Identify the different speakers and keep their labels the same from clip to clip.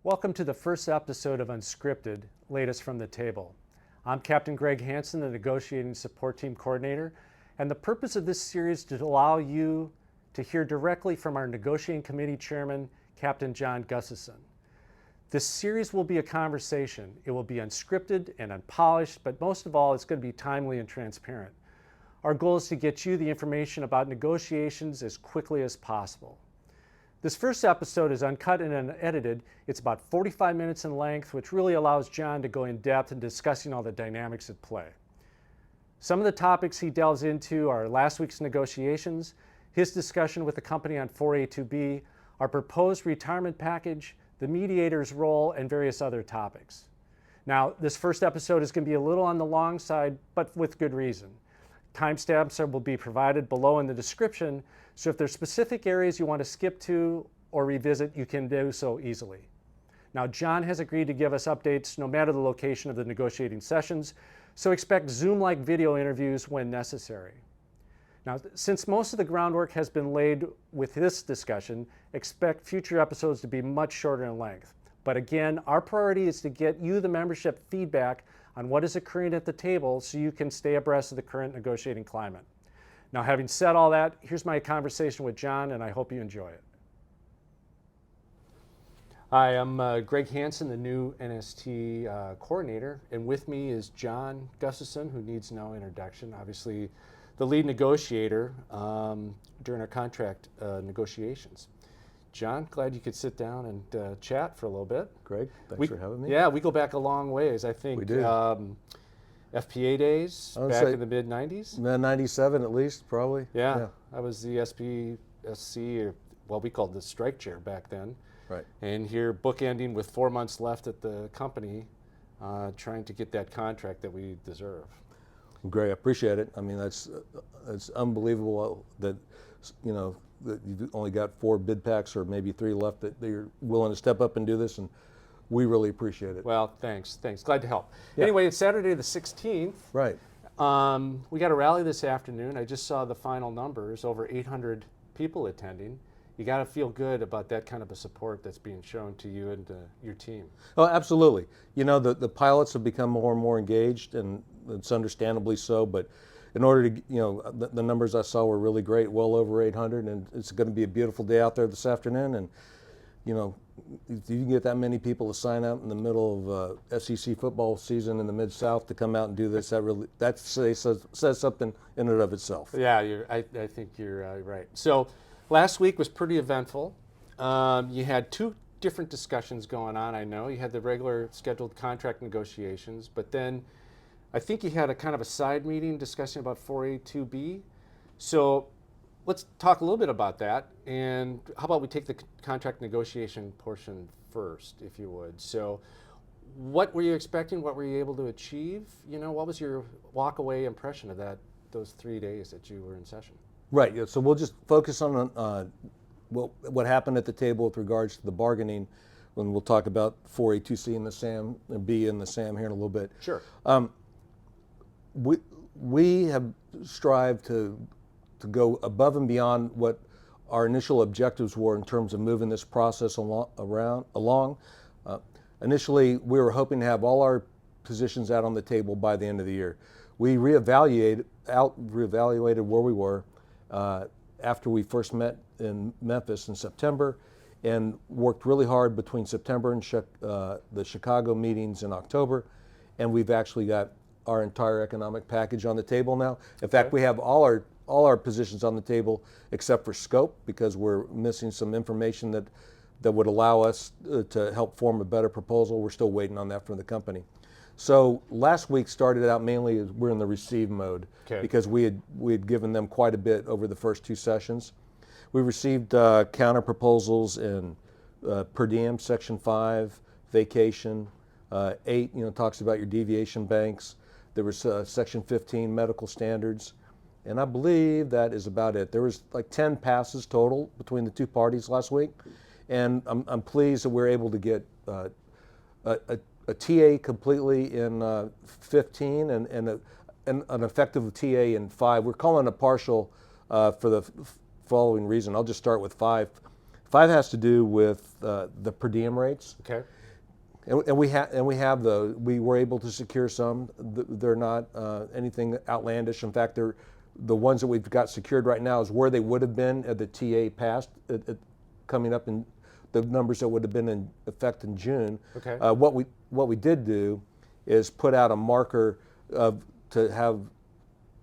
Speaker 1: Welcome to the first episode of Unscripted, latest from the table. I'm Captain Greg Hansen, the Negotiating Support Team Coordinator, and the purpose of this series is to allow you to hear directly from our Negotiating Committee Chairman, Captain John Gustafson. This series will be a conversation. It will be unscripted and unpolished, but most of all, it's going to be timely and transparent. Our goal is to get you the information about negotiations as quickly as possible. This first episode is uncut and unedited. It's about 45 minutes in length, which really allows John to go in depth in discussing all the dynamics at play. Some of the topics he delves into are last week's negotiations, his discussion with the company on 4A2B, our proposed retirement package, the mediator's role, and various other topics. Now, this first episode is going to be a little on the long side, but with good reason. Timestamps will be provided below in the description, so if there's specific areas you want to skip to or revisit, you can do so easily. Now, John has agreed to give us updates no matter the location of the negotiating sessions, so expect Zoom-like video interviews when necessary. Now, since most of the groundwork has been laid with this discussion, expect future episodes to be much shorter in length. But again, our priority is to get you, the membership, feedback on what is occurring at the table so you can stay abreast of the current negotiating climate. Now, having said all that, here's my conversation with John, and I hope you enjoy it. Hi, I'm Greg Hansen, the new NST coordinator, and with me is John Gustafson, who needs no introduction, obviously the lead negotiator during our contract negotiations. John, glad you could sit down and chat for a little bit.
Speaker 2: Greg, thanks for having me.
Speaker 1: Yeah, we go back a long ways. I think
Speaker 2: we do.
Speaker 1: FPA days back in the mid-90s?
Speaker 2: 97 at least, probably.
Speaker 1: Yeah, I was the SPSC, or what we called the strike chair back then.
Speaker 2: Right.
Speaker 1: And here, bookending with 4 months left at the company, trying to get that contract that we deserve.
Speaker 2: Greg, I appreciate it. I mean, that's unbelievable that, you know, that you've only got 4 bid packs or maybe 3 left that you're willing to step up and do this, and we really appreciate it.
Speaker 1: Well, thanks. Glad to help.
Speaker 2: Yeah.
Speaker 1: Anyway, it's Saturday the 16th.
Speaker 2: Right.
Speaker 1: We got a rally this afternoon. I just saw the final numbers, over 800 people attending. You got to feel good about that kind of a support that's being shown to you and your team.
Speaker 2: Oh, absolutely. You know, the pilots have become more and more engaged, and it's understandably so, but in order to, you know, the numbers I saw were really great, well over 800, and it's going to be a beautiful day out there this afternoon. And, you know, if you can get that many people to sign up in the middle of SEC football season in the Mid-South to come out and do this, that says something in and of itself.
Speaker 1: Yeah, I think you're right. So last week was pretty eventful. You had 2 different discussions going on, I know. You had the regular scheduled contract negotiations, but then I think you had a kind of a side meeting discussing about 4A2B. So let's talk a little bit about that. And how about we take the contract negotiation portion first, if you would. So what were you expecting? What were you able to achieve? You know, what was your walk-away impression of those 3 days that you were in session?
Speaker 2: Right, yeah, so we'll just focus on what happened at the table with regards to the bargaining, when we'll talk about 4A2C and the SAM, and B and the SAM here in a little bit.
Speaker 1: Sure.
Speaker 2: We have strived to go above and beyond what our initial objectives were in terms of moving this process along. Initially, we were hoping to have all our positions out on the table by the end of the year. We reevaluated where we were after we first met in Memphis in September, and worked really hard between September and the Chicago meetings in October, and we've actually got our entire economic package on the table now. In fact, we have all our positions on the table except for scope, because we're missing some information that would allow us to help form a better proposal. We're still waiting on that from the company. So last week started out mainly as we're in the receive mode, because we had given them quite a bit over the first 2 sessions. We received counter proposals in per diem, Section 5, vacation, 8, you know, talks about your deviation banks. There was Section 15, medical standards, and I believe that is about it. There was like 10 passes total between the 2 parties last week, and I'm pleased that we're able to get a TA completely in 15 and an effective TA in 5. We're calling a partial for the following reason. I'll just start with 5. 5 has to do with the per diem rates.
Speaker 1: Okay.
Speaker 2: And we have those. We were able to secure some. They're not anything outlandish. In fact, they're the ones that we've got secured right now is where they would have been at the TA passed, coming up in the numbers that would have been in effect in June.
Speaker 1: Okay.
Speaker 2: What we did do is put out a marker to have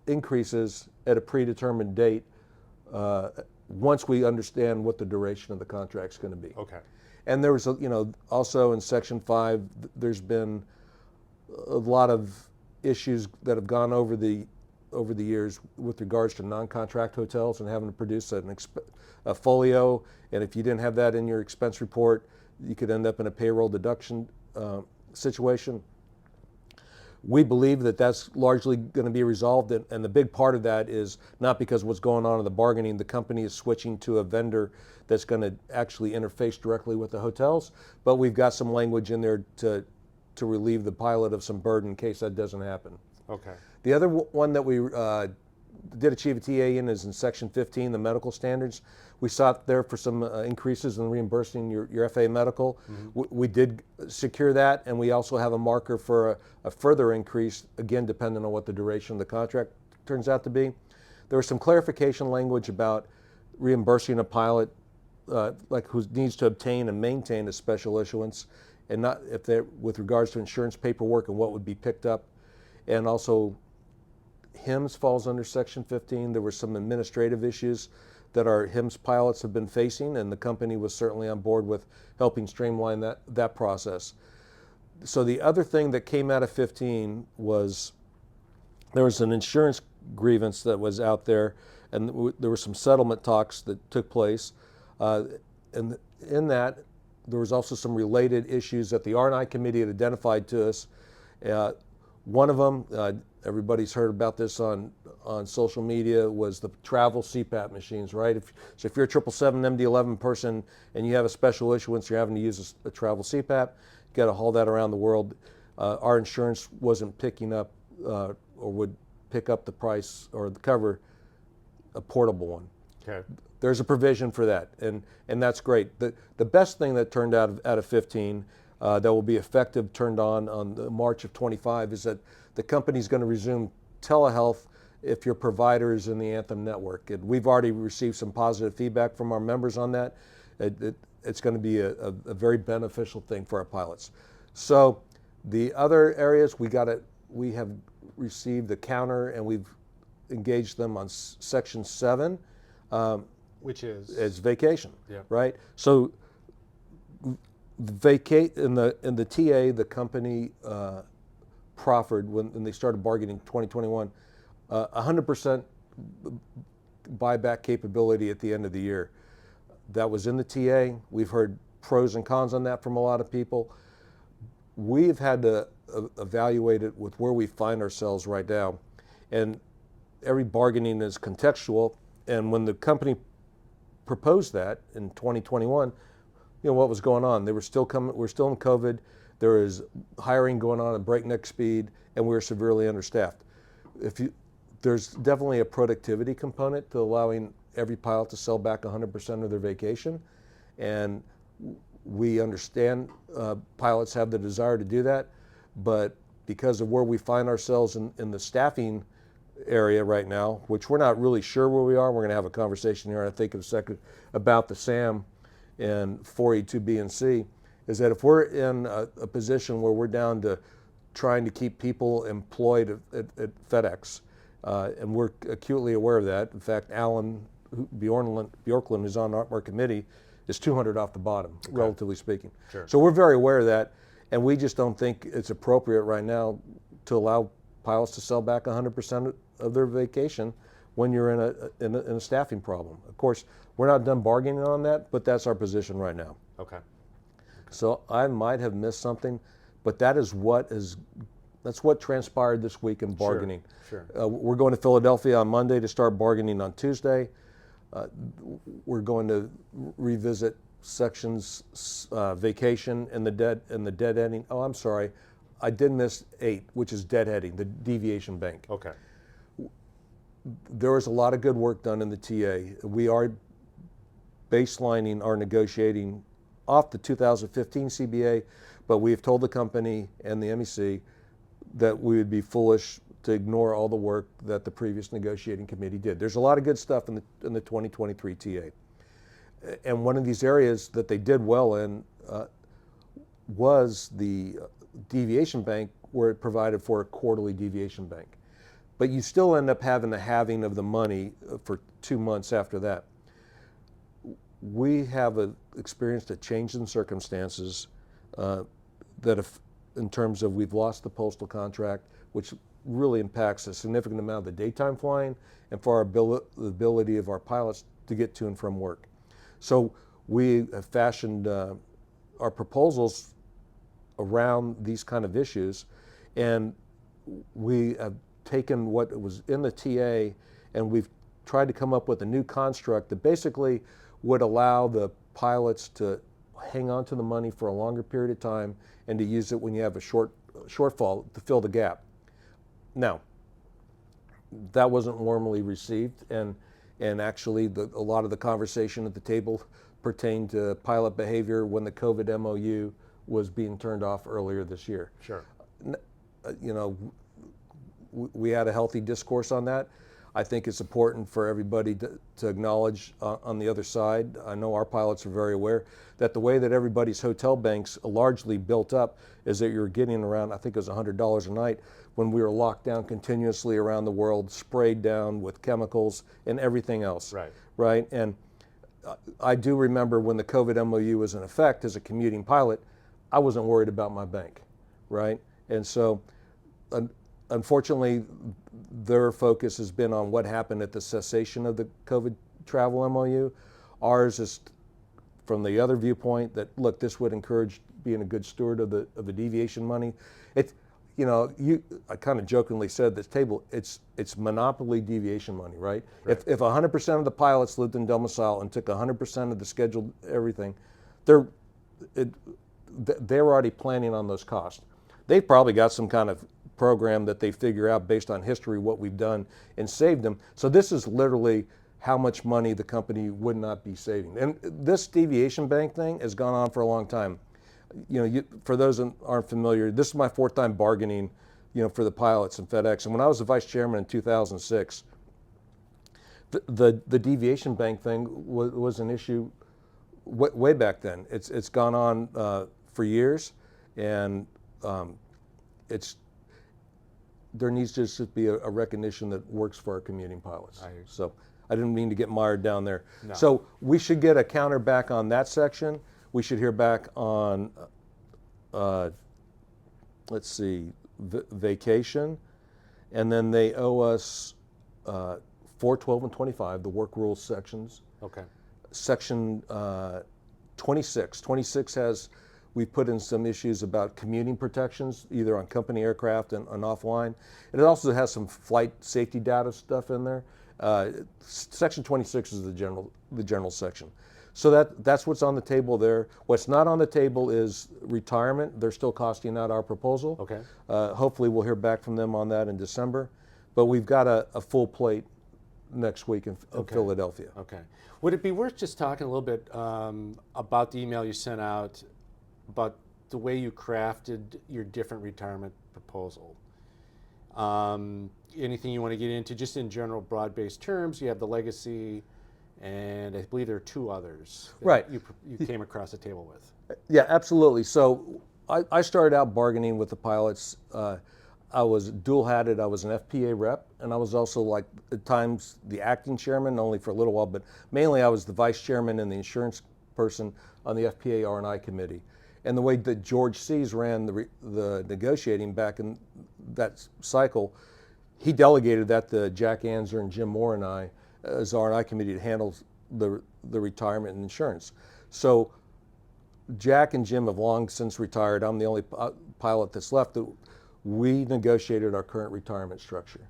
Speaker 2: increases at a predetermined date once we understand what the duration of the contract's going to be.
Speaker 1: Okay.
Speaker 2: And there was, also in Section 5, there's been a lot of issues that have gone over the years with regards to non-contract hotels and having to produce a folio. And if you didn't have that in your expense report, you could end up in a payroll deduction situation. We believe that that's largely going to be resolved, and the big part of that is not because of what's going on in the bargaining. The company is switching to a vendor that's going to actually interface directly with the hotels, but we've got some language in there to relieve the pilot of some burden in case that doesn't happen.
Speaker 1: Okay.
Speaker 2: The other one that we did achieve a TA in is in Section 15, the medical standards. We sought there for some increases in reimbursing your FA medical. Mm-hmm. We did secure that, and we also have a marker for a further increase, again, depending on what the duration of the contract turns out to be. There was some clarification language about reimbursing a pilot who needs to obtain and maintain a special issuance, and not if they're with regards to insurance paperwork and what would be picked up. And also, HIMSS falls under Section 15. There were some administrative issues that our HIMSS pilots have been facing, and the company was certainly on board with helping streamline that process. So the other thing that came out of 15 was there was an insurance grievance that was out there, and there were some settlement talks that took place. And in that, there was also some related issues that the R&I committee had identified to us. One of them, everybody's heard about this on social media, was the travel CPAP machines, right? So if you're a 777 MD-11 person and you have a special issuance, you're having to use a travel CPAP, you got to haul that around the world. Our insurance wasn't picking up or would pick up the price or cover a portable one.
Speaker 1: Okay.
Speaker 2: There's a provision for that, and that's great. The best thing that turned out of 15 that will be effective, turned on the March of 25, is that the company's going to resume telehealth if your provider is in the Anthem network. And we've already received some positive feedback from our members on that. It's going to be a very beneficial thing for our pilots. So the other areas, we have received the counter, and we've engaged them on Section 7.
Speaker 1: Which is?
Speaker 2: It's vacation,
Speaker 1: yeah.
Speaker 2: Right? So vacate in the TA, the company proffered when they started bargaining 2021, 100% buyback capability at the end of the year. That was in the TA. We've heard pros and cons on that from a lot of people. We've had to evaluate it with where we find ourselves right now, and every bargaining is contextual. And when the company proposed that in 2021, what was going on? They were still coming. We're still in COVID. There is hiring going on at breakneck speed, and we're severely understaffed. There's definitely a productivity component to allowing every pilot to sell back 100% of their vacation, and we understand pilots have the desire to do that, but because of where we find ourselves in the staffing area right now, which we're not really sure where we are. We're going to have a conversation here, I think, in a second about the SAM and 4E2B and C, is that if we're in a position where we're down to trying to keep people employed at FedEx, and we're acutely aware of that. In fact, Alan Bjorklund, who's on our committee, is 200 off the bottom, okay, relatively speaking.
Speaker 1: Sure.
Speaker 2: So we're very aware of that, and we just don't think it's appropriate right now to allow pilots to sell back 100% of their vacation when you're in a staffing problem. Of course, we're not done bargaining on that, but that's our position right now.
Speaker 1: Okay.
Speaker 2: So I might have missed something, but that's what transpired this week in bargaining.
Speaker 1: Sure.
Speaker 2: We're going to Philadelphia on Monday to start bargaining on Tuesday. We're going to revisit sections vacation and the deadheading. Oh, I'm sorry. I did miss 8, which is deadheading, the deviation bank.
Speaker 1: Okay.
Speaker 2: There was a lot of good work done in the TA. baselining our negotiating off the 2015 CBA, but we've told the company and the MEC that we would be foolish to ignore all the work that the previous negotiating committee did. There's a lot of good stuff in the 2023 TA. And one of these areas that they did well in was the deviation bank, where it provided for a quarterly deviation bank. But you still end up having the halving of the money for 2 months after that. We have experienced a change in circumstances that if, in terms of we've lost the postal contract, which really impacts a significant amount of the daytime flying and for the ability of our pilots to get to and from work. So we have fashioned our proposals around these kind of issues, and we have taken what was in the TA and we've tried to come up with a new construct that basically would allow the pilots to hang on to the money for a longer period of time and to use it when you have a shortfall to fill the gap. Now, that wasn't warmly received, and actually a lot of the conversation at the table pertained to pilot behavior when the COVID MOU was being turned off earlier this year.
Speaker 1: Sure.
Speaker 2: You know, we had a healthy discourse on that. I think it's important for everybody to acknowledge on the other side. I know our pilots are very aware that the way that everybody's hotel banks largely built up is that you're getting around, I think it was $100 a night when we were locked down continuously around the world, sprayed down with chemicals and everything else.
Speaker 1: Right.
Speaker 2: Right. And I do remember when the COVID MOU was in effect as a commuting pilot, I wasn't worried about my bank. Right. And so, unfortunately, their focus has been on what happened at the cessation of the COVID travel MOU. Ours is from the other viewpoint that, look, this would encourage being a good steward of the deviation money. It's, you know, I kind of jokingly said at this table, it's monopoly deviation money, right?
Speaker 1: Right.
Speaker 2: If 100% of the pilots lived in domicile and took 100% of the scheduled everything, they're already planning on those costs. They've probably got some kind of program that they figure out based on history what we've done and saved them. So this is literally how much money the company would not be saving. And this deviation bank thing has gone on for a long time. You know, for those that aren't familiar, this is my 4th time bargaining, you know, for the pilots and FedEx. And when I was the vice chairman in 2006, the deviation bank thing was an issue way back then. It's gone on for years, and there needs to just be a recognition that works for our commuting pilots. So I didn't mean to get mired down there.
Speaker 1: No.
Speaker 2: So we should get a counter back on that section. We should hear back on, let's see, vacation. And then they owe us 4, 12, and 25, the work rules sections.
Speaker 1: Okay.
Speaker 2: Section 26. 26 has, we put in some issues about commuting protections, either on company aircraft and offline. And it also has some flight safety data stuff in there. Section 26 is the general section. So that's what's on the table there. What's not on the table is retirement. They're still costing out our proposal.
Speaker 1: Okay.
Speaker 2: Hopefully we'll hear back from them on that in December. But we've got a full plate next week in Philadelphia.
Speaker 1: Okay. Would it be worth just talking a little bit about the email you sent out about the way you crafted your different retirement proposal? Anything you want to get into, just in general broad-based terms? You have the legacy, and I believe there are 2 others that
Speaker 2: right.
Speaker 1: you came across the table with.
Speaker 2: Yeah, absolutely. So I started out bargaining with the pilots. I was dual-hatted. I was an FPA rep, and I was also, like, at times the acting chairman, only for a little while, but mainly I was the vice chairman and the insurance person on the FPA R&I committee. And the way that George Seas ran the negotiating back in that cycle, he delegated that to Jack Anzer and Jim Moore and I as R&I committee to handle the retirement and insurance. So Jack and Jim have long since retired. I'm the only pilot that's left. We negotiated our current retirement structure.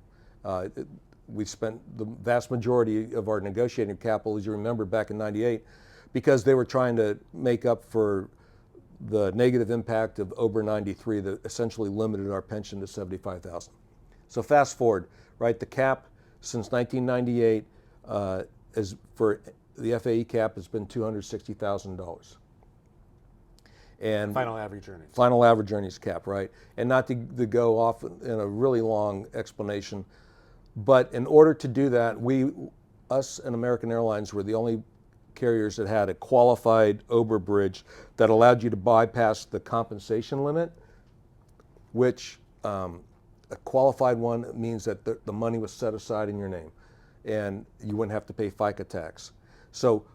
Speaker 2: We spent the vast majority of our negotiating capital, as you remember, back in '98, because they were trying to make up for the negative impact of OBRA 93 that essentially limited our pension to $75,000. So fast forward, right? The cap since 1998 is for the FAE cap has been $260,000. And
Speaker 1: Final average earnings.
Speaker 2: final average earnings cap, right? And not to go off in a really long explanation, but in order to do that, us and American Airlines were the only carriers that had a qualified overbridge that allowed you to bypass the compensation limit, which a qualified one means that the money was set aside in your name and you wouldn't have to pay FICA tax. So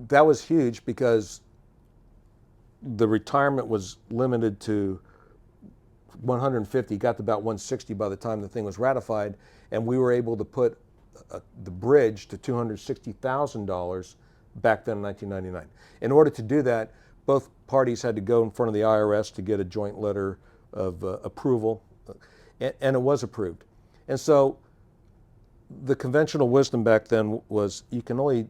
Speaker 2: that was huge because the retirement was limited to 150, got to about 160 by the time the thing was ratified, and we were able to put the bridge to $260,000 back then in 1999. In order to do that, both parties had to go in front of the IRS to get a joint letter of approval, and it was approved. And so the conventional wisdom back then was you can only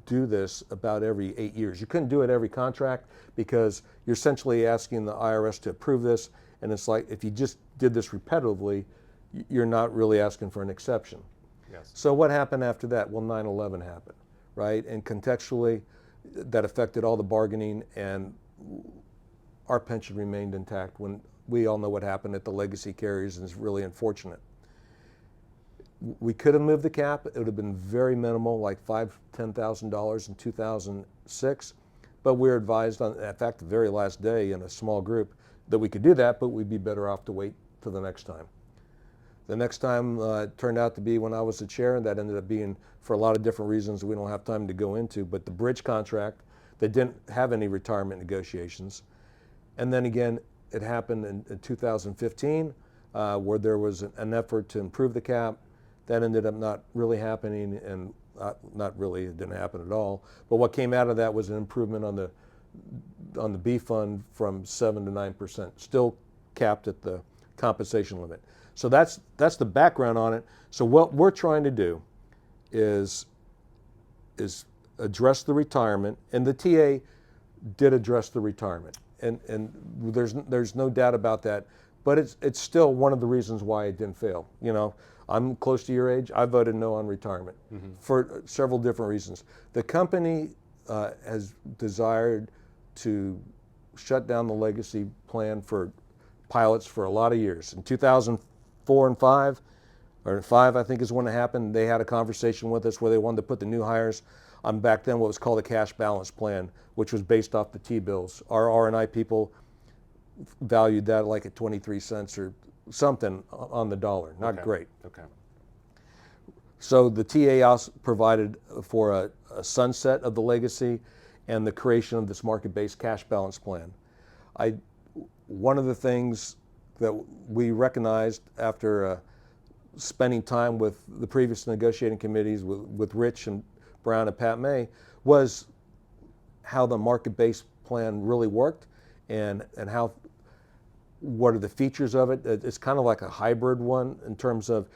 Speaker 2: do this about every 8 years. You couldn't do it every contract because you're essentially asking the IRS to approve this, and it's like if you just did this repetitively, you're not really asking for an exception.
Speaker 1: Yes.
Speaker 2: So what happened after that? Well, 9/11 happened, right? And contextually, that affected all the bargaining, and our pension remained intact when we all know what happened at the legacy carriers, and it's really unfortunate. We could have moved the cap. It would have been very minimal, like $5,000, $10,000 in 2006. But we were advised on, in fact, the very last day in a small group that we could do that, but we'd be better off to wait till the next time. The next time turned out to be when I was the chair, and that ended up being for a lot of different reasons we don't have time to go into, but the bridge contract that didn't have any retirement negotiations. And then again, it happened in 2015 where there was an effort to improve the cap. That ended up not really happening, and not really, it didn't happen at all. But what came out of that was an improvement on the B fund from 7 to 9%, still capped at the compensation limit. So that's the background on it. So what we're trying to do is address the retirement, and the TA did address the retirement, and there's no doubt about that. But it's still one of the reasons why it didn't fail. You know, I'm close to your age. I voted no on retirement for several different reasons. The company has desired to shut down the legacy plan for pilots for a lot of years. In 2004 and 5, or 5 I think is when it happened, they had a conversation with us where they wanted to put the new hires on back then what was called a cash balance plan, which was based off the T-bills. Our R&I people valued that like at 23 cents or something on the dollar. Not great.
Speaker 1: Okay.
Speaker 2: So the TA also provided for a sunset of the legacy and the creation of this market-based cash balance plan. One of the things that we recognized after spending time with the previous negotiating committees with Rich and Brown and Pat May was how the market-based plan really worked and what are the features of it. It's kind of like a hybrid one in terms of,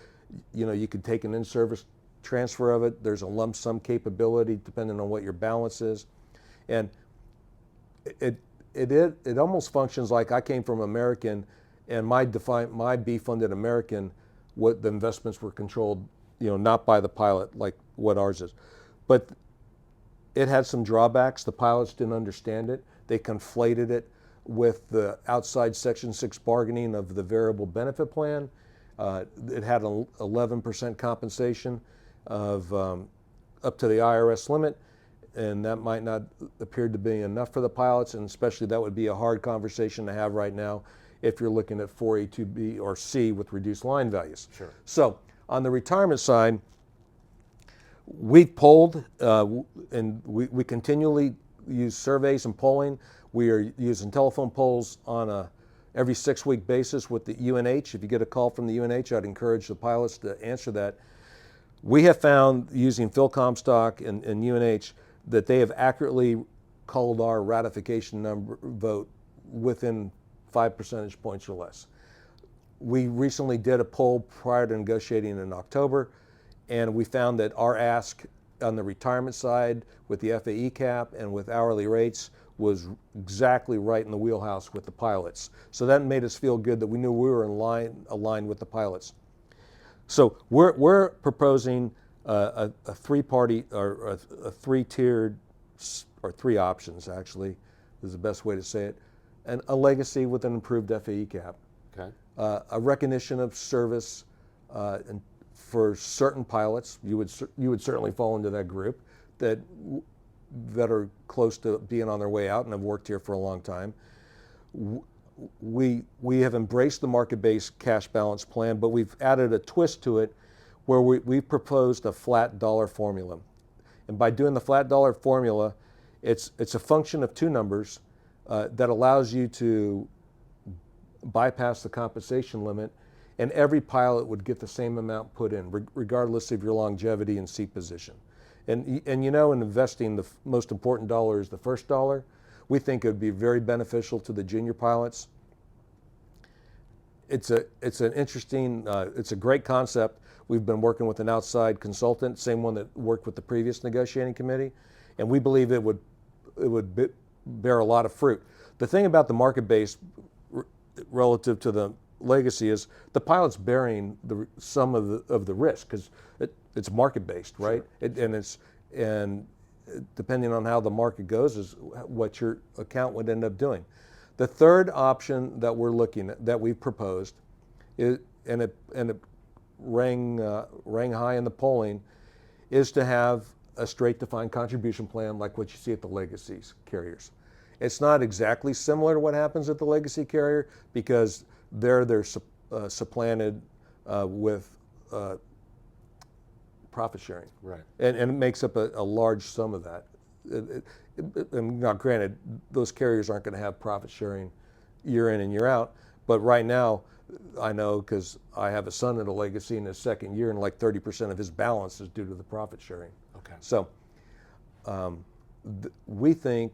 Speaker 2: you know, you could take an in-service transfer of it. There's a lump sum capability depending on what your balance is. And it almost functions like I came from American, and my B-funded American, what the investments were controlled, you know, not by the pilot like what ours is. But it had some drawbacks. The pilots didn't understand it. They conflated it with the outside Section 6 bargaining of the variable benefit plan. It had an 11% compensation of up to the IRS limit, and that might not appear to be enough for the pilots, and especially that would be a hard conversation to have right now if you're looking at 4A, 2B, or C with reduced line values.
Speaker 1: Sure.
Speaker 2: So on the retirement side, we've polled, and we continually use surveys and polling. We are using telephone polls on a every 6-week basis with the UNH. If you get a call from the UNH, I'd encourage the pilots to answer that. We have found using Phil Comstock and UNH that they have accurately called our ratification vote within 5 percentage points or less. We recently did a poll prior to negotiating in October, and we found that our ask on the retirement side with the FAE cap and with hourly rates was exactly right in the wheelhouse with the pilots. So that made us feel good that we knew we were aligned with the pilots. So we're proposing a three-party or a three-tiered, or three options actually is the best way to say it, and a legacy with an improved FAE cap.
Speaker 1: Okay.
Speaker 2: A recognition of service, and for certain pilots, you would certainly fall into that group that are close to being on their way out and have worked here for a long time. We have embraced the market-based cash balance plan, but we've added a twist to it where we've proposed a flat dollar formula. And by doing the flat dollar formula, it's a function of two numbers that allows you to bypass the compensation limit, and every pilot would get the same amount put in, regardless of your longevity and seat position. And you know, in investing, the most important dollar is the first dollar. We think it would be very beneficial to the junior pilots. It's an interesting, it's a great concept. We've been working with an outside consultant, same one that worked with the previous negotiating committee, and we believe it would bear a lot of fruit. The thing about the market-based relative to the legacy is the pilot's bearing some of the risk because it's market-based, right?
Speaker 1: Sure.
Speaker 2: And depending on how the market goes is what your account would end up doing. The third option that we're looking at, that we've proposed, is, and it rang high in the polling, is to have a straight defined contribution plan like what you see at the legacy carriers. It's not exactly similar to what happens at the legacy carrier because they're supplanted with profit sharing.
Speaker 1: Right.
Speaker 2: And it makes up a large sum of that. And now granted, those carriers aren't going to have profit sharing year in and year out, but right now, I know because I have a son at a legacy in his second year, and like 30% of his balance is due to the profit sharing.
Speaker 1: Okay.
Speaker 2: So we think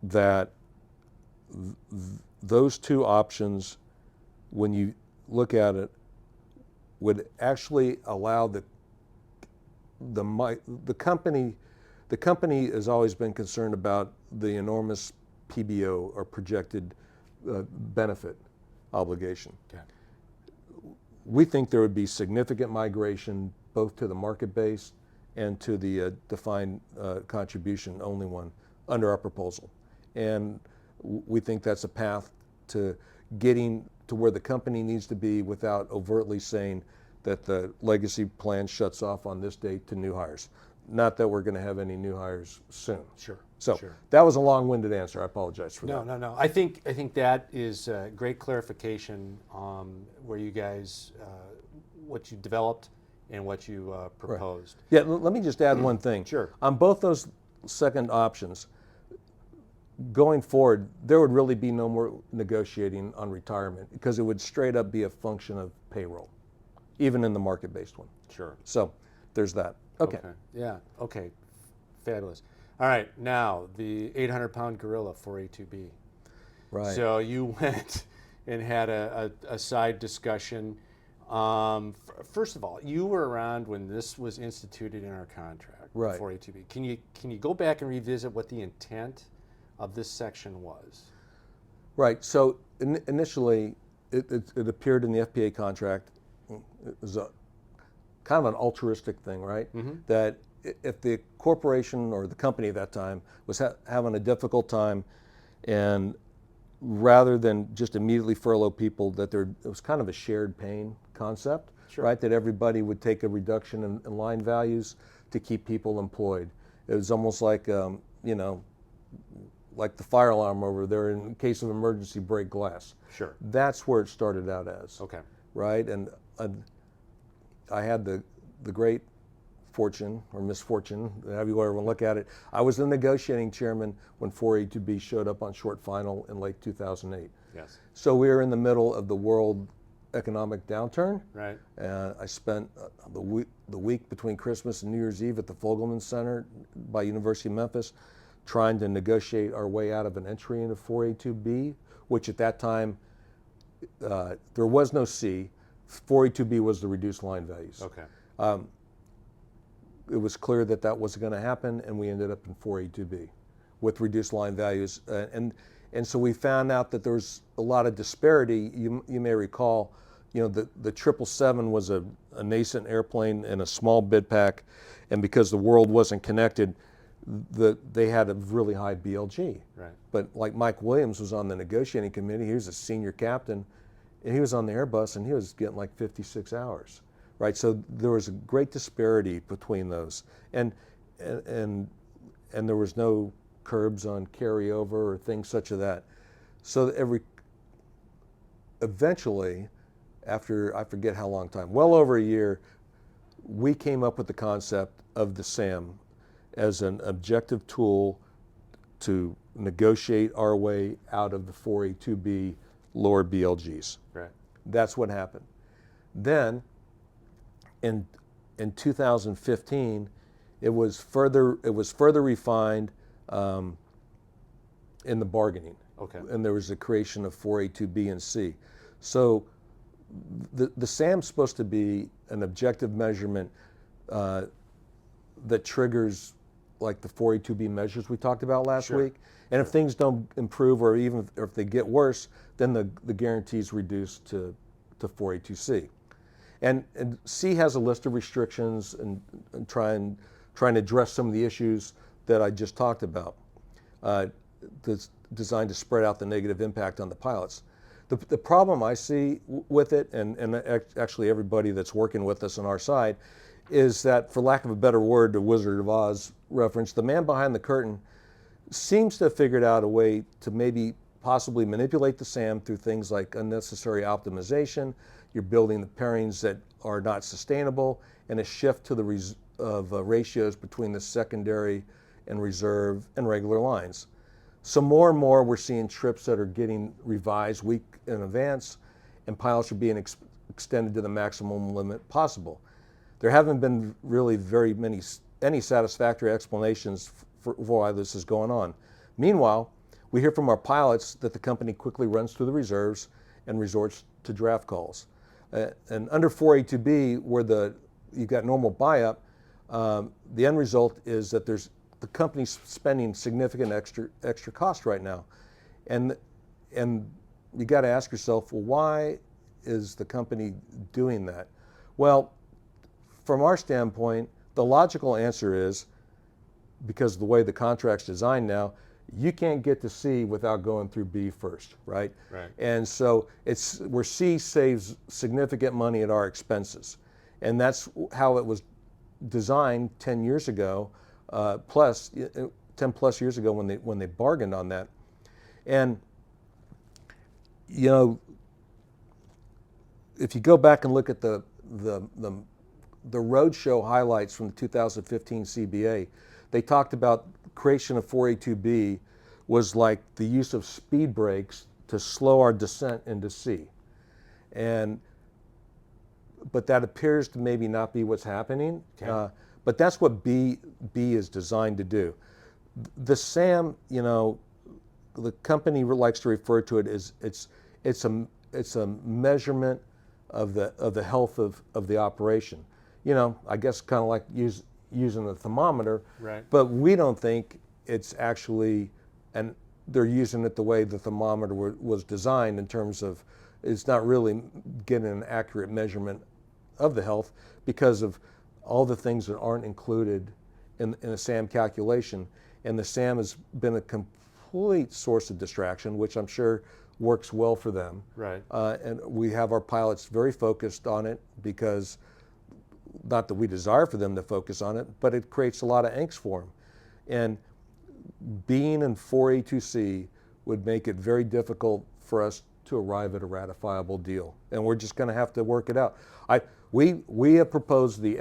Speaker 2: that those two options, when you look at it, would actually allow the company. The company has always been concerned about the enormous PBO, or projected benefit obligation.
Speaker 1: Okay.
Speaker 2: We think there would be significant migration both to the market-based and to the defined contribution only one under our proposal. And we think that's a path to getting to where the company needs to be without overtly saying that the legacy plan shuts off on this date to new hires. Not that we're going to have any new hires soon.
Speaker 1: Sure.
Speaker 2: So
Speaker 1: sure.
Speaker 2: That was a long-winded answer. I apologize for that.
Speaker 1: No. I think that is a great clarification where you guys, what you developed and what you proposed.
Speaker 2: Right. Yeah, let me just add one thing.
Speaker 1: Sure.
Speaker 2: On both those second options, going forward, there would really be no more negotiating on retirement because it would straight up be a function of payroll, even in the market-based one.
Speaker 1: Sure.
Speaker 2: So there's that. Okay.
Speaker 1: Yeah. Okay. Fabulous. All right. Now the 800-pound gorilla 4A2B.
Speaker 2: Right.
Speaker 1: So you went and had a side discussion. First of all, you were around when this was instituted in our contract.
Speaker 2: Right.
Speaker 1: 4A2B. Can you go back and revisit what the intent of this section was?
Speaker 2: Right. So initially, it appeared in the FPA contract. It was kind of an altruistic thing, right? Mm-hmm. That if the corporation or the company at that time was having a difficult time, and rather than just immediately furlough people, that it was kind of a shared pain concept, sure. Right? That everybody would take a reduction in line values to keep people employed. It was almost like, like the fire alarm over there in case of emergency, break glass.
Speaker 1: Sure.
Speaker 2: That's where it started out as.
Speaker 1: Okay.
Speaker 2: Right? And I had the great fortune or misfortune, however you want to look at it. I was the negotiating chairman when 4A2B showed up on short final in late 2008.
Speaker 1: Yes.
Speaker 2: So we were in the middle of the world economic downturn.
Speaker 1: Right.
Speaker 2: I spent the week between Christmas and New Year's Eve at the Fogelman Center by University of Memphis, trying to negotiate our way out of an entry into 4A2B, which at that time there was no C. 4A2B was the reduced line values.
Speaker 1: Okay.
Speaker 2: It was clear that that wasn't going to happen, and we ended up in 4A2B with reduced line values. And so we found out that there was a lot of disparity. You may recall the 777 was a nascent airplane and a small bid pack, and because the world wasn't connected, they had a really high BLG.
Speaker 1: Right.
Speaker 2: But like Mike Williams was on the negotiating committee, he was a senior captain, and he was on the Airbus, and he was getting like 56 hours, right? So there was a great disparity between those, and there was no curbs on carryover or things such as that. So eventually, after I forget how long time, well over a year, we came up with the concept of the SAM as an objective tool to negotiate our way out of the 4A2B lower BLGs.
Speaker 1: Right.
Speaker 2: That's what happened. Then, in 2015, it was further refined in the bargaining.
Speaker 1: Okay.
Speaker 2: And there was the creation of 4A2B and C. So the SAM's supposed to be an objective measurement that triggers like the 4A2B measures we talked about last week. And if things don't improve, or even if they get worse, then the guarantee's reduced to 4A2C. And C has a list of restrictions and trying to address some of the issues that I just talked about. That's designed to spread out the negative impact on the pilots. The problem I see with it, and actually everybody that's working with us on our side, is that, for lack of a better word, the Wizard of Oz reference, the man behind the curtain seems to have figured out a way to maybe possibly manipulate the SAM through things like unnecessary optimization. You're building the pairings that are not sustainable, and a shift to the ratios between the secondary and reserve and regular lines. So more and more we're seeing trips that are getting revised week in advance, and pilots are being extended to the maximum limit possible. There haven't been really any satisfactory explanations for why this is going on. Meanwhile, we hear from our pilots that the company quickly runs through the reserves and resorts to draft calls. And under 4A2B, where you've got normal buy-up, the end result is that the company's spending significant extra cost right now, and you got to ask yourself, well, why is the company doing that? Well, from our standpoint, the logical answer is because of the way the contract's designed now, you can't get to C without going through B first, right?
Speaker 1: Right.
Speaker 2: And so it's where C saves significant money at our expenses, and that's how it was designed 10 years ago, 10 plus years ago when they bargained on that. And if you go back and look at the roadshow highlights from the 2015 CBA, they talked about creation of 4A2B was like the use of speed brakes to slow our descent into C. But that appears to maybe not be what's happening.
Speaker 1: Okay.
Speaker 2: But that's what B is designed to do. The SAM, the company likes to refer to it as it's a measurement of the health of the operation. I guess kind of like using a thermometer.
Speaker 1: Right.
Speaker 2: But we don't think it's actually, and they're using it the way the thermometer was designed, in terms of it's not really getting an accurate measurement of the health because of all the things that aren't included in a SAM calculation. And the SAM has been a complete source of distraction, which I'm sure works well for them.
Speaker 1: Right.
Speaker 2: And we have our pilots very focused on it, because not that we desire for them to focus on it, but it creates a lot of angst for them. And being in 4A2C would make it very difficult for us to arrive at a ratifiable deal. And we're just going to have to work it out. We have proposed the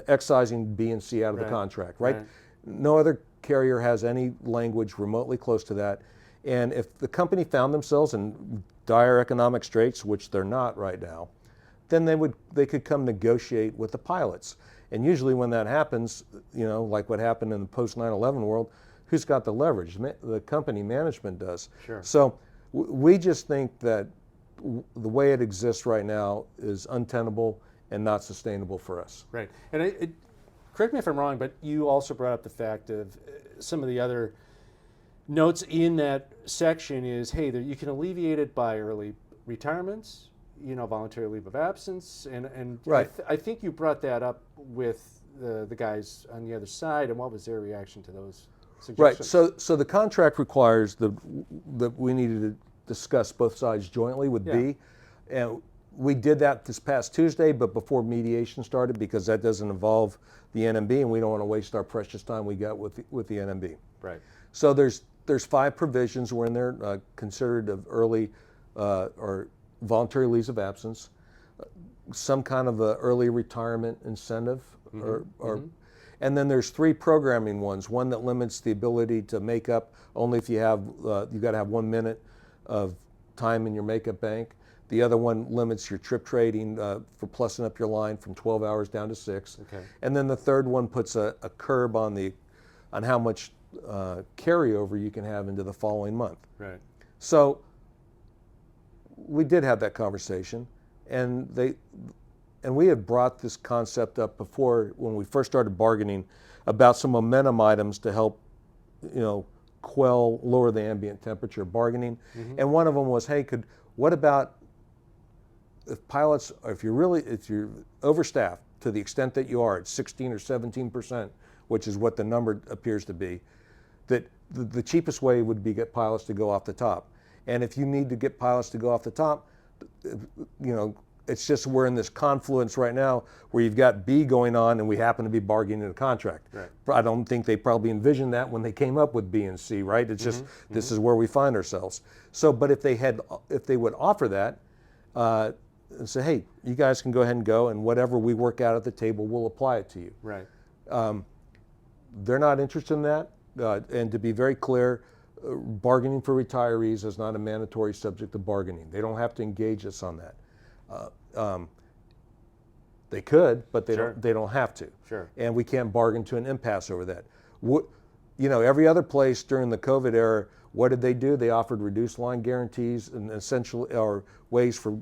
Speaker 2: excising B and C out of the contract, right? No other carrier has any language remotely close to that. And if the company found themselves in dire economic straits, which they're not right now, then they could come negotiate with the pilots. And usually when that happens, like what happened in the post 9/11 world, who's got the leverage? The company management does.
Speaker 1: Sure.
Speaker 2: So we just think that the way it exists right now is untenable and not sustainable for us.
Speaker 1: Right. And correct me if I'm wrong, but you also brought up the fact of some of the other notes in that section is, hey, you can alleviate it by early retirements. voluntary leave of absence, and
Speaker 2: Right.
Speaker 1: I think you brought that up with the guys on the other side, and what was their reaction to those
Speaker 2: Right.
Speaker 1: suggestions?
Speaker 2: So the contract requires that we needed to discuss both sides jointly with
Speaker 1: Yeah.
Speaker 2: B, and we did that this past Tuesday, but before mediation started, because that doesn't involve the NMB, and we don't want to waste our precious time we got with the NMB.
Speaker 1: Right.
Speaker 2: So there's 5 provisions were in there considered of early or voluntary leaves of absence, some kind of a early retirement incentive, and then there's 3 programming ones. One that limits the ability to make up only if you have you got to have 1 minute of time in your makeup bank. The other one limits your trip trading for plussing up your line from 12 hours down to 6.
Speaker 1: Okay.
Speaker 2: And then the third one puts a curb on how much carryover you can have into the following month.
Speaker 1: Right.
Speaker 2: So we did have that conversation, and we had brought this concept up before when we first started bargaining about some momentum items to help, lower the ambient temperature bargaining. And one of them was, hey, what about if pilots, if you're overstaffed to the extent that you are at 16 or 17%, which is what the number appears to be, that the cheapest way would be get pilots to go off the top. And if you need to get pilots to go off the top, it's just we're in this confluence right now where you've got B going on and we happen to be bargaining a contract.
Speaker 1: Right.
Speaker 2: I don't think they probably envisioned that when they came up with B and C, right? It's just this is where we find ourselves. So, but if they would offer that, and say, hey, you guys can go ahead and go, and whatever we work out at the table, we'll apply it to you.
Speaker 1: Right.
Speaker 2: They're not interested in that. And to be very clear, bargaining for retirees is not a mandatory subject of bargaining. They don't have to engage us on that. They could, but they don't have to.
Speaker 1: Sure.
Speaker 2: And we can't bargain to an impasse over that. Every other place during the COVID era, what did they do? They offered reduced line guarantees and essentially, or ways for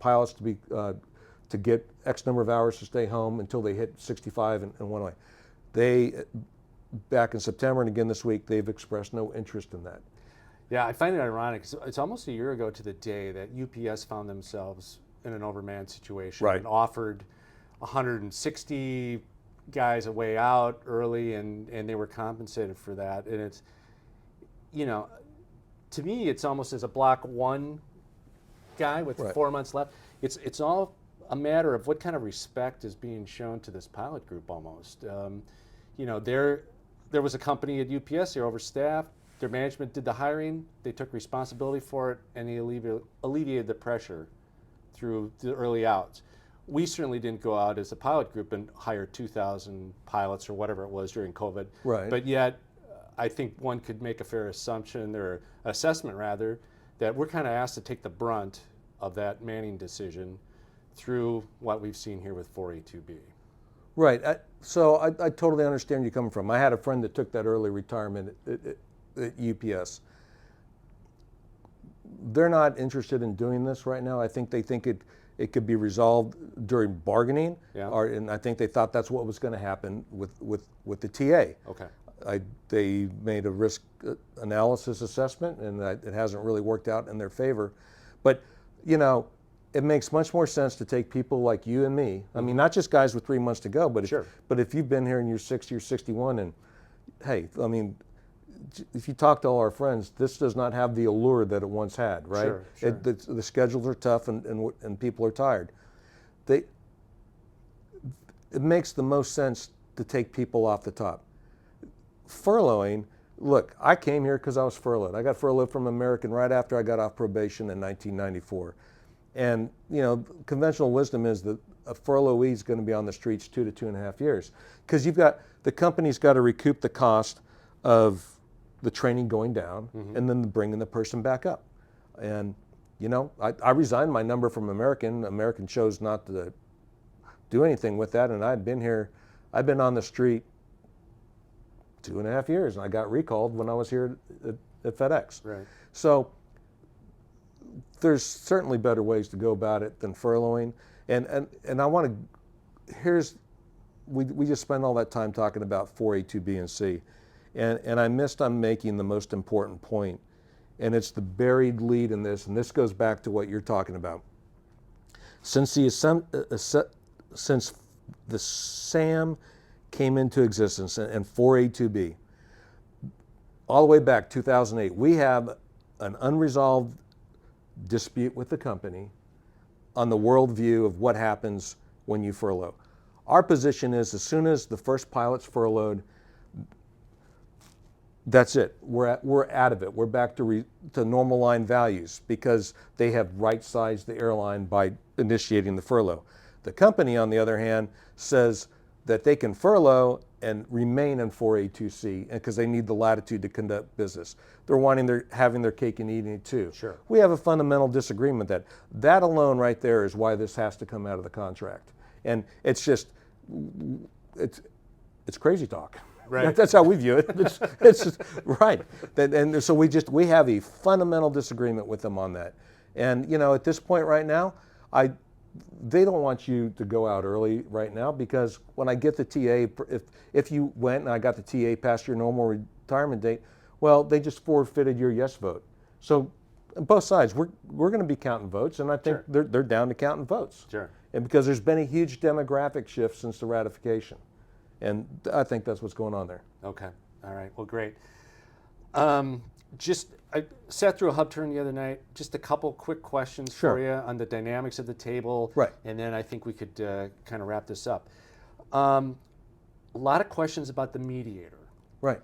Speaker 2: pilots to be to get X number of hours to stay home until they hit 65 and went away. They, back in September and again this week, they've expressed no interest in that.
Speaker 1: Yeah, I find it ironic. It's almost a year ago to the day that UPS found themselves in an overmanned situation
Speaker 2: Right.
Speaker 1: and offered 160 guys a way out early, and they were compensated for that. And it's, to me, it's almost as a block one guy with
Speaker 2: Right.
Speaker 1: 4 months left. It's all a matter of what kind of respect is being shown to this pilot group almost. There was a company at UPS, they were overstaffed, their management did the hiring, they took responsibility for it, and they alleviated the pressure through the early outs. We certainly didn't go out as a pilot group and hire 2,000 pilots or whatever it was during COVID.
Speaker 2: Right.
Speaker 1: But yet, I think one could make a fair assumption, or assessment rather, that we're kind of asked to take the brunt of that manning decision through what we've seen here with 4A2B.
Speaker 2: Right. So I totally understand you coming from. I had a friend that took that early retirement at UPS. They're not interested in doing this right now. I think they think it could be resolved during bargaining,
Speaker 1: Yeah.
Speaker 2: And I think they thought that's what was going to happen with the TA.
Speaker 1: Okay.
Speaker 2: They made a risk analysis assessment, and it hasn't really worked out in their favor. But, it makes much more sense to take people like you and me. I mean, not just guys with 3 months to go, but if you've been here and you're 60 or 61, and hey, I mean, if you talk to all our friends, this does not have the allure that it once had, right?
Speaker 1: Sure.
Speaker 2: The schedules are tough, and people are tired. It makes the most sense to take people off the top. Furloughing, look, I came here because I was furloughed. I got furloughed from American right after I got off probation in 1994. And, conventional wisdom is that a furloughee is going to be on the streets 2 to 2.5 years. Because the company's got to recoup the cost of the training going down and then bringing the person back up. And, I resigned my number from American. American chose not to do anything with that. And I'd been on the street 2.5 years, and I got recalled when I was here at FedEx.
Speaker 1: Right.
Speaker 2: So there's certainly better ways to go about it than furloughing. And I want to, we just spent all that time talking about 4A, 2B, and C. And I missed on making the most important point, and it's the buried lead in this, and this goes back to what you're talking about. Since since the SAM came into existence and 4A2B, all the way back 2008, we have an unresolved dispute with the company on the worldview of what happens when you furlough. Our position is as soon as the first pilot's furloughed, that's it. We're out of it. We're back to normal line values because they have right-sized the airline by initiating the furlough. The company, on the other hand, says that they can furlough and remain in 4A2C because they need the latitude to conduct business. They're having their cake and eating it too.
Speaker 1: Sure.
Speaker 2: We have a fundamental disagreement that alone right there is why this has to come out of the contract. And it's just, it's crazy talk.
Speaker 1: Right.
Speaker 2: That's how we view it. It's just, right. And so we have a fundamental disagreement with them on that. And at this point right now, they don't want you to go out early right now because when I get the TA, if you went and I got the TA past your normal retirement date, well, they just forfeited your yes vote. So on both sides, we're going to be counting votes, and I think
Speaker 1: Sure.
Speaker 2: they're down to counting votes.
Speaker 1: Sure.
Speaker 2: And because there's been a huge demographic shift since the ratification. And I think that's what's going on there.
Speaker 1: Okay. All right. Well, great. I sat through a hub turn the other night. Just a couple quick questions
Speaker 2: Sure.
Speaker 1: for you on the dynamics of the table.
Speaker 2: Right.
Speaker 1: And then I think we could kind of wrap this up. A lot of questions about the mediator.
Speaker 2: Right.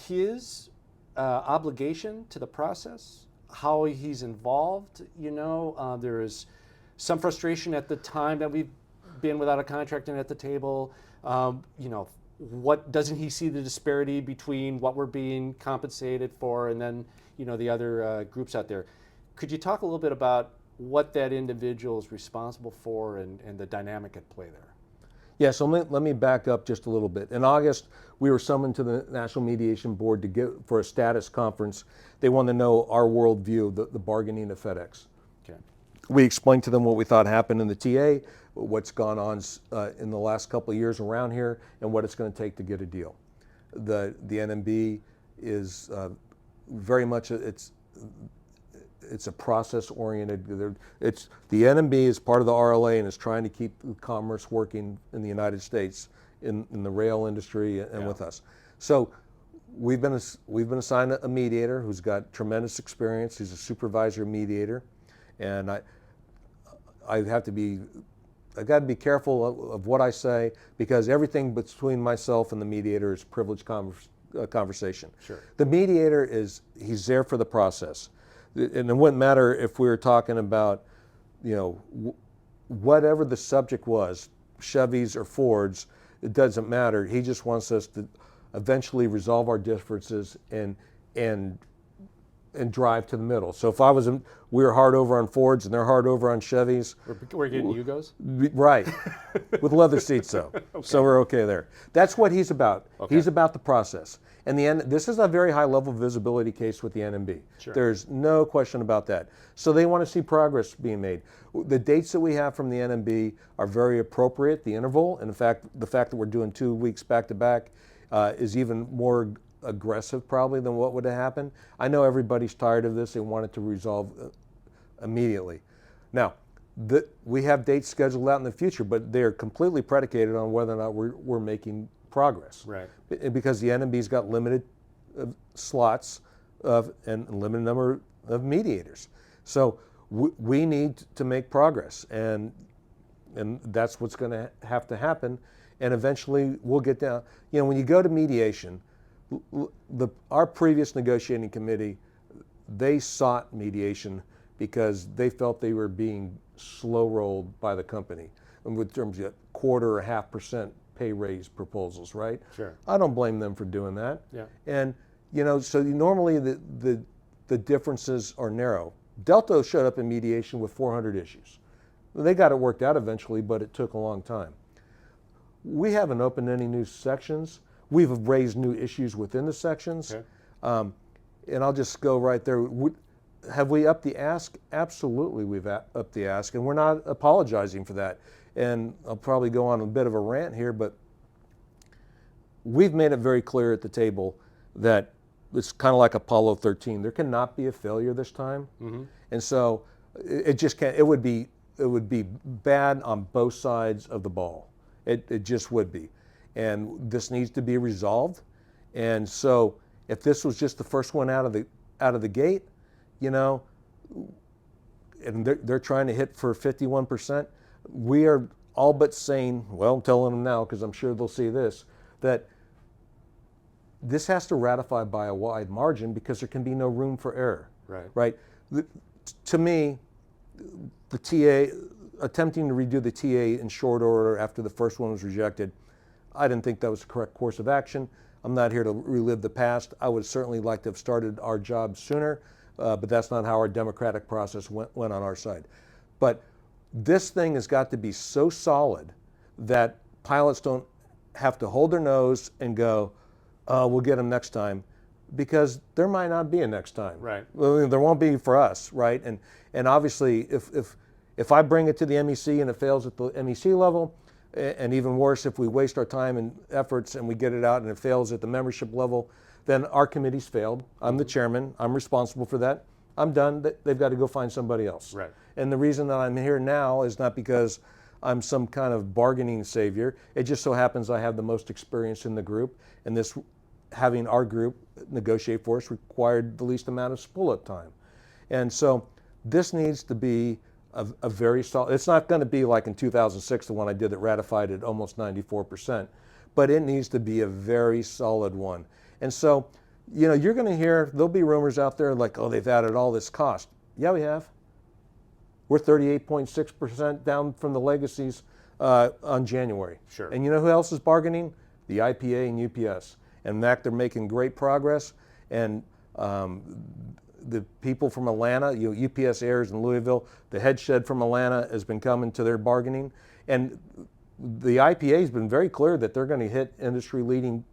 Speaker 1: His obligation to the process, how he's involved. There is some frustration at the time that we've been without a contract and at the table. What doesn't he see the disparity between what we're being compensated for and then the other groups out there? Could you talk a little bit about what that individual is responsible for and the dynamic at play there?
Speaker 2: Yeah, so let me back up just a little bit. In August, we were summoned to the National Mediation Board for a status conference. They wanted to know our worldview of the bargaining of FedEx.
Speaker 1: Okay.
Speaker 2: We explained to them what we thought happened in the TA, what's gone on in the last couple of years around here, and what it's going to take to get a deal. The NMB is very much it's a process-oriented. The NMB is part of the RLA and is trying to keep commerce working in the United States in the rail industry and with us. So we've been assigned a mediator who's got tremendous experience. He's a supervisor mediator, and I've got to be careful of what I say because everything between myself and the mediator is privileged conversation.
Speaker 1: Sure.
Speaker 2: The mediator he's there for the process. And it wouldn't matter if we were talking about, whatever the subject was, Chevys or Fords, it doesn't matter. He just wants us to eventually resolve our differences and drive to the middle. So if we were hard over on Fords and they're hard over on Chevys.
Speaker 1: We're getting Yugos?
Speaker 2: Right, with leather seats though. Okay. So we're okay there. That's what he's about. Okay. He's about the process. And this is a very high level visibility case with the NMB.
Speaker 1: Sure.
Speaker 2: There's no question about that. So they want to see progress being made. The dates that we have from the NMB are very appropriate, the interval, and in fact, the fact that we're doing 2 weeks back to back is even more aggressive probably than what would have happened. I know everybody's tired of this. They want it to resolve immediately. Now, we have dates scheduled out in the future, but they're completely predicated on whether or not we're making progress.
Speaker 1: Right.
Speaker 2: Because the NMB's got limited slots and a limited number of mediators. So we need to make progress, and that's what's going to have to happen. And eventually we'll get down. When you go to mediation, our previous negotiating committee, they sought mediation because they felt they were being slow-rolled by the company in terms of 1/4% pay raise proposals, right?
Speaker 1: Sure.
Speaker 2: I don't blame them for doing that.
Speaker 1: Yeah.
Speaker 2: And so normally the differences are narrow. Delta showed up in mediation with 400 issues. They got it worked out eventually, but it took a long time. We haven't opened any new sections. We've raised new issues within the sections.
Speaker 1: Okay.
Speaker 2: And I'll just go right there. Have we upped the ask? Absolutely, we've upped the ask, and we're not apologizing for that. And I'll probably go on a bit of a rant here, but we've made it very clear at the table that it's kind of like Apollo 13. There cannot be a failure this time. Mm-hmm. And so it just can't. It would be would be bad on both sides of the ball. It just would be. And this needs to be resolved. And so if this was just the first one out of the gate, you know, and they're trying to hit for 51%, we are all but saying, well, I'm telling them now because I'm sure they'll see this, that this has to ratify by a wide margin because there can be no room for error. Right? To me, the TA, attempting to redo the TA in short order after the first one was rejected, I didn't think that was the correct course of action. I'm not here to relive the past. I would certainly like to have started our job sooner, but that's not how our democratic process went on our side. But this thing has got to be so solid that pilots don't have to hold their nose and go, we'll get them next time, because there might not be a next time.
Speaker 1: Right.
Speaker 2: Well, there won't be for us, right? And obviously, if I bring it to the MEC and it fails at the MEC level, and even worse, if we waste our time and efforts and we get it out and it fails at the membership level, then our committee's failed. I'm the chairman. I'm responsible for that. I'm done. They've got to go find somebody else.
Speaker 1: Right.
Speaker 2: And the reason that I'm here now is not because I'm some kind of bargaining savior. It just so happens I have the most experience in the group, and this, having our group negotiate for us, required the least amount of pull-up time. And so this needs to be a very solid, it's not going to be like in 2006, the one I did that ratified at almost 94%, but it needs to be a very solid one. And so, you know, you're going to hear, there'll be rumors out there like, oh, they've added all this cost. Yeah, we have. We're 38.6% down from the legacies on January.
Speaker 1: Sure. And
Speaker 2: you know who else is bargaining? The IPA and UPS. And in fact, they're making great progress. And the people from Atlanta, you know, UPS Airs in Louisville, the head shed from Atlanta has been coming to their bargaining. And the IPA has been very clear that they're going to hit industry-leading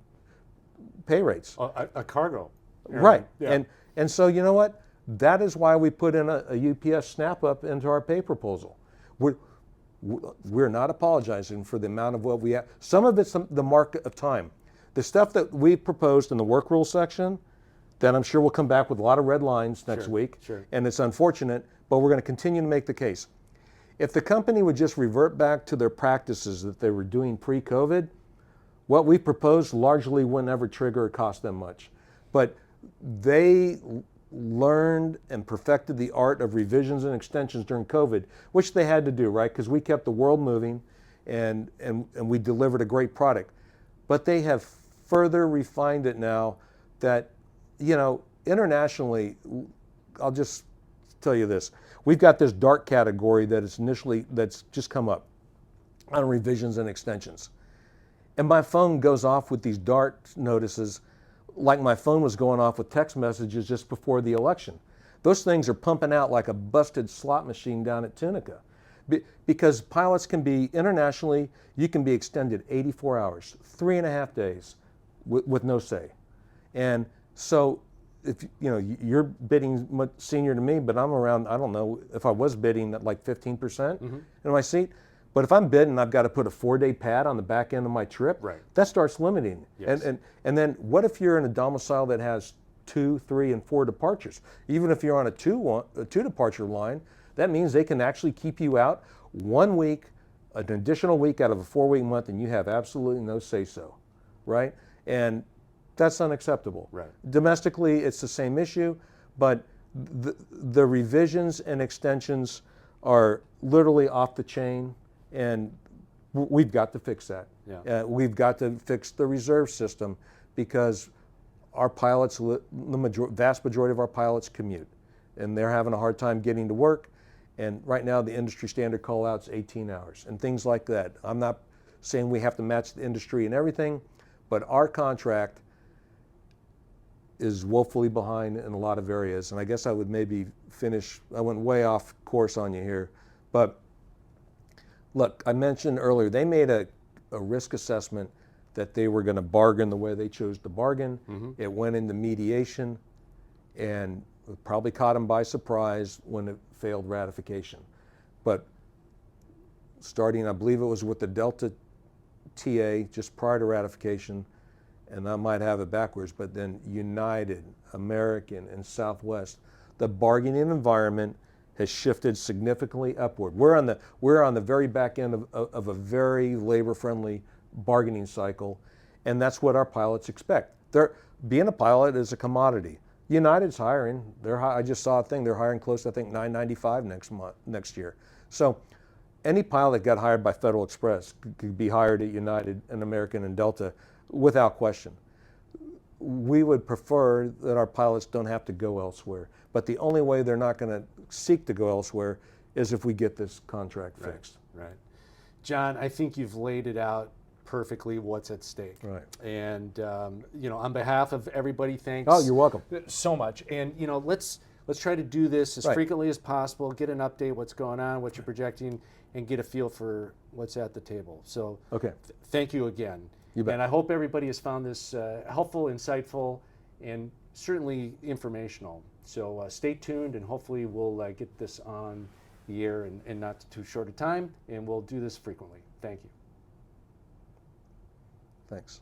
Speaker 2: pay rates.
Speaker 1: A cargo.
Speaker 2: Right.
Speaker 1: Yeah.
Speaker 2: And so, you know what? That is why we put in a UPS snap-up into our pay proposal. We're not apologizing for the amount of what we have. Some of it's the mark of time. The stuff that we proposed in the work rule section, then I'm sure we'll come back with a lot of red lines next week.
Speaker 1: Sure.
Speaker 2: And it's unfortunate, but we're going to continue to make the case. If the company would just revert back to their practices that they were doing pre-COVID, what we proposed largely wouldn't ever trigger or cost them much. But they learned and perfected the art of revisions and extensions during COVID, which they had to do, right? Because we kept the world moving and we delivered a great product. But they have further refined it now that, you know, internationally, I'll just tell you this. We've got this dark category that's just come up on revisions and extensions. And my phone goes off with these dark notices like my phone was going off with text messages just before the election. Those things are pumping out like a busted slot machine down at Tunica. Because pilots can be, internationally, you can be extended 84 hours, 3.5 days with no say. And so, if you know, you're bidding much senior to me, but I'm around, I don't know, if I was bidding at like 15% in my seat, but if I'm bidding, I've got to put a 4-day pad on the back end of my trip.
Speaker 1: Right.
Speaker 2: That starts limiting.
Speaker 1: Yes.
Speaker 2: And then what if you're in a domicile that has 2, 3, and 4 departures? Even if you're on a two departure line, that means they can actually keep you out 1 week, an additional week out of a 4-week month, and you have absolutely no say-so, right? And that's unacceptable.
Speaker 1: Right.
Speaker 2: Domestically, it's the same issue, but the revisions and extensions are literally off the chain, and we've got to fix that.
Speaker 1: Yeah.
Speaker 2: We've got to fix the reserve system because our pilots, the vast majority of our pilots commute, and they're having a hard time getting to work. And right now, the industry standard call-out's 18 hours and things like that. I'm not saying we have to match the industry and everything, but our contract is woefully behind in a lot of areas. And I guess I would maybe finish, I went way off course on you here, but look, I mentioned earlier, they made a risk assessment that they were going to bargain the way they chose to bargain. It went into mediation, and it probably caught them by surprise when it failed ratification. But starting, I believe it was with the Delta TA just prior to ratification, and I might have it backwards, but then United, American, and Southwest, the bargaining environment has shifted significantly upward. We're on the very back end of a very labor-friendly bargaining cycle, and that's what our pilots expect. Being a pilot is a commodity. United's hiring. I just saw a thing. They're hiring close to, I think, $995 next year. So any pilot that got hired by Federal Express could be hired at United and American and Delta without question. We would prefer that our pilots don't have to go elsewhere. But the only way they're not going to seek to go elsewhere is if we get this contract fixed.
Speaker 1: Right. John, I think you've laid it out perfectly what's at stake.
Speaker 2: Right.
Speaker 1: And on behalf of everybody, thanks.
Speaker 2: Oh, you're welcome.
Speaker 1: So much. And let's try to do this as frequently as possible. Get an update, what's going on, what you're projecting, and get a feel for what's at the table. So,
Speaker 2: okay.
Speaker 1: Thank you again.
Speaker 2: You bet.
Speaker 1: And I hope everybody has found this helpful, insightful, and certainly informational. So stay tuned, and hopefully we'll get this on the air in not too short a time, and we'll do this frequently. Thank you.
Speaker 2: Thanks.